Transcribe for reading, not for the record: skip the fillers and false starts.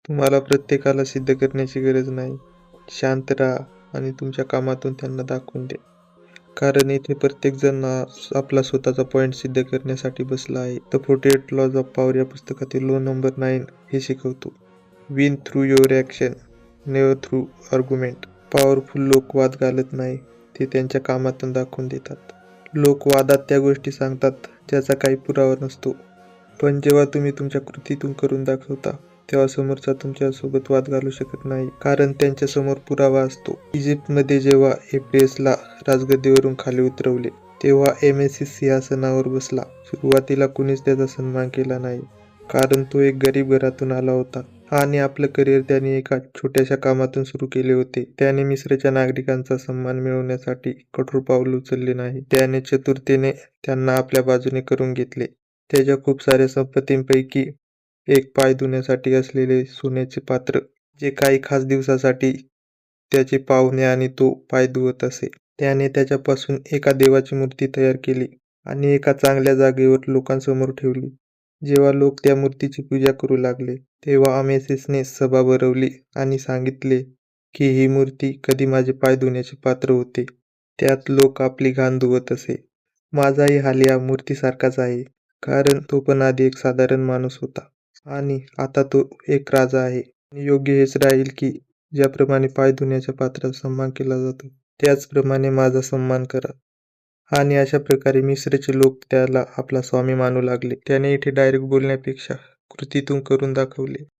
तुम्हाला प्रत्येकाला सिद्ध करण्याची गरज नाही. शांत राहा आणि तुमच्या कामातून त्यांना दाखवून द्या. कारण इथे प्रत्येकजण आपला स्वतःचा पॉइंट सिद्ध करण्यासाठी बसला आहे. द 48 लॉज ऑफ पॉवर या पुस्तकातील लॉ नंबर 9 हे शिकवतो. Win through your action, never through argument. Powerful लोक वाद घालत नाही, ते त्यांच्या कामातून दाखवून देतात. लोक वादात त्या गोष्टी सांगतात ज्याचा काही पुरावा नसतो, पण जेव्हा तुम्ही तुमच्या कृतीतून करून दाखवता तेव्हा समोरचा तुमच्यासोबत वाद घालू शकत नाही, कारण त्यांच्यासमोर पुरावा असतो. इजिप्तमध्ये जेव्हा एपियसला राजगद्दीवरून खाली उतरवले तेव्हा एमेसिस सिंहासनावर बसला. सुरुवातीला कुणीच त्याचा सन्मान केला नाही, कारण तो एक गरीब घरातून आला होता आणि आपलं करिअर त्याने एका छोट्याशा कामातून सुरू केले होते. त्याने मिस्रच्या नागरिकांचा सन्मान मिळवण्यासाठी कठोर पाऊल उचलले नाही. त्याने चतुरतेने त्यांना आपल्या बाजूने करून घेतले. त्याच्या खूप साऱ्या संपत्तींपैकी एक पाय धुण्यासाठी असलेले सोन्याचे पात्र, जे काही खास दिवसासाठी त्याचे पाहुणे आणि तो पाय धुवत असे. त्याने त्याच्यापासून एका देवाची मूर्ती तयार केली आणि एका चांगल्या जागेवर लोकांसमोर ठेवली. जेव्हा लोक त्या मूर्तीची पूजा करू लागले तेव्हा अमेसिसने सभा भरवली आणि सांगितले की ही मूर्ती कधी माझे पाय धुण्याचे पात्र होते. त्यात लोक आपली घाण धुवत असे. माझाही हाल या मूर्तीसारखाच आहे, कारण तो पण आधी एक साधारण माणूस होता आणि आता तो एक राजा आहे. योग्य हेच राहील की ज्याप्रमाणे पाय धुण्याच्या पात्राचा सन्मान केला जातो, त्याचप्रमाणे माझा सन्मान करा. आणि अशा प्रकारे मिस्रचे लोक त्याला आपला स्वामी मानू लागले. त्याने इथे डायरेक्ट बोलण्यापेक्षा कृतीतून करून दाखवले.